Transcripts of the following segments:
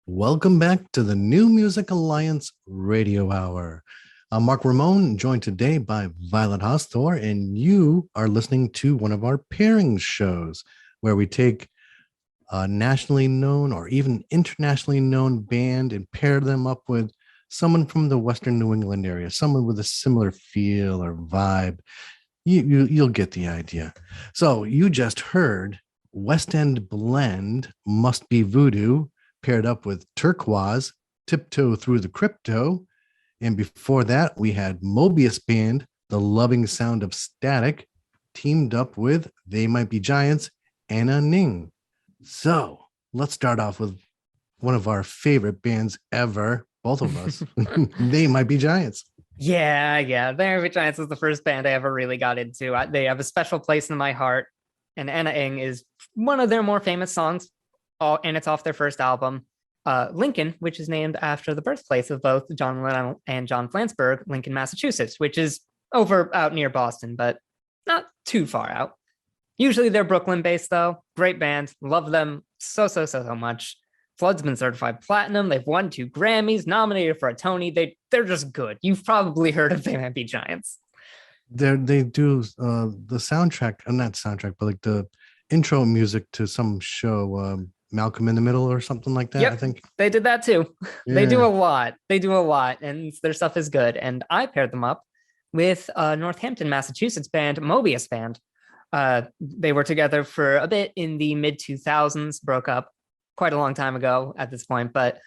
Welcome back to the New Music Alliance Radio Hour. I'm Mark Ramone, joined today by Violet Hausthor, and you are listening to one of our Pairings shows where we take a nationally known or even internationally known band and pair them up with someone from the Western New England area, someone with a similar feel or vibe. You'll get the idea. So you just heard West End Blend, Must Be Voodoo, paired up with Turquaz, Tiptoe Through the Crypto. And before that, we had Mobius Band, The Loving Sound of Static, teamed up with They Might Be Giants, Anna Ning. So let's start off with one of our favorite bands ever, both of us. They Might Be Giants. Yeah. They Might Be Giants was the first band I ever really got into. They have a special place in my heart. And Anna Ing is one of their more famous songs. And it's off their first album, Lincoln, which is named after the birthplace of both John Lennon and John Flansburgh, Lincoln, Massachusetts, which is out near Boston, but not too far out. Usually they're Brooklyn-based, though. Great band. Love them so much. Flood's been certified platinum. They've won 2 Grammys, nominated for a Tony. They're just good. You've probably heard of They Might Be Giants. They do the soundtrack, not soundtrack, but like the intro music to some show, Malcolm in the Middle or something like that. Yep, I think they did that too. Yeah. They do a lot and their stuff is good. And I paired them up with Northampton, Massachusetts band, Mobius Band. They were together for a bit in the mid 2000s, broke up quite a long time ago at this point, but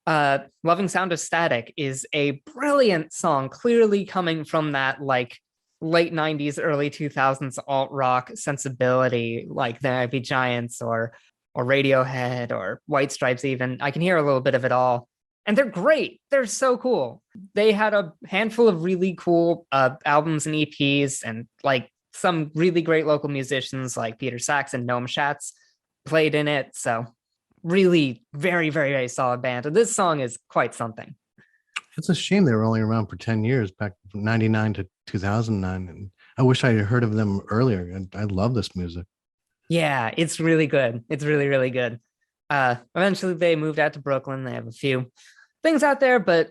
Loving Sound of Static is a brilliant song, clearly coming from that like late 90s, early 2000s alt rock sensibility, like There Might Be Giants or Radiohead or White Stripes even. I can hear a little bit of it all. And they're great. They're so cool. They had a handful of really cool albums and EPs, and like some really great local musicians like Peter Sachs and Noam Schatz played in it. So really very, very, very solid band. And this song is quite something. It's a shame they were only around for 10 years, back from 99 to 2009. And I wish I had heard of them earlier. And I love this music. Yeah, it's really good. It's really, really good. Eventually they moved out to Brooklyn. They have a few things out there, but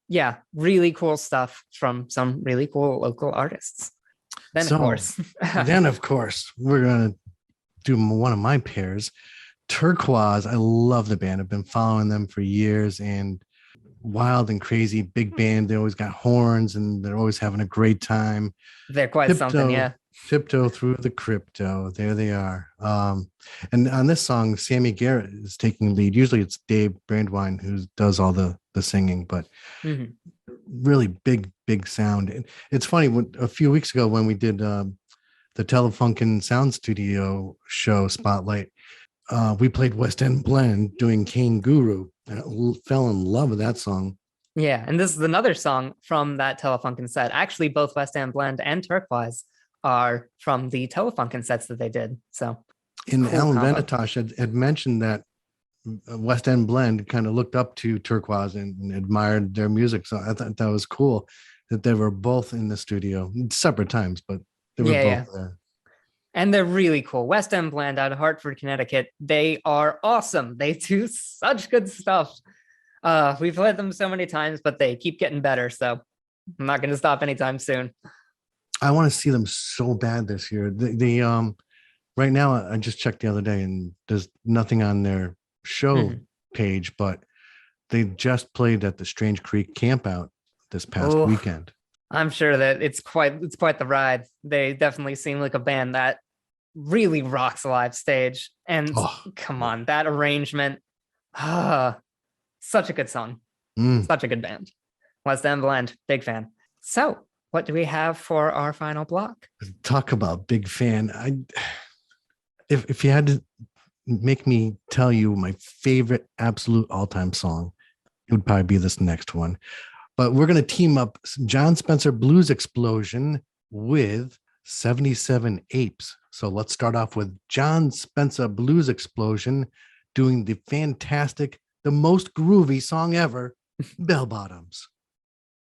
yeah, really cool stuff from some really cool local artists. Then, of course, we're going to do one of my pairs. Turquaz. I love the band. I've been following them for years, and wild and crazy big band. They always got horns and they're always having a great time. They're quite something, yeah. Tiptoe Through the Crypto. There they are. And on this song, Sammy Garrett is taking lead. Usually it's Dave Brandwine who does all the singing, but really big sound. And it's funny, a few weeks ago when we did the Telefunken Sound Studio show Spotlight, we played West End Blend doing Kane Guru, and I fell in love with that song. Yeah, and this is another song from that Telefunken set. Actually, both West End Blend and Turquaz are from the Telefunken sets that they did. So, and cool Alan Venitosh had mentioned that West End Blend kind of looked up to Turquaz and admired their music. So I thought that was cool that they were both in the studio, separate times, but they were both there. And they're really cool. West End Blend out of Hartford, Connecticut. They are awesome. They do such good stuff. We've played them so many times, but they keep getting better. So I'm not going to stop anytime soon. I want to see them so bad this year. They right now, I just checked the other day and there's nothing on their show page, but they just played at the Strange Creek Campout this past weekend. I'm sure that it's quite the ride. They definitely seem like a band that really rocks a live stage. And come on, that arrangement. Such a good song. Such a good band. West End Blend, big fan. So what do we have for our final block? Talk about big fan. If you had to make me tell you my favorite absolute all-time song, it would probably be this next one. But we're going to team up John Spencer Blues Explosion with 77 Apes. So let's start off with John Spencer Blues Explosion doing the fantastic, the most groovy song ever, Bell Bottoms.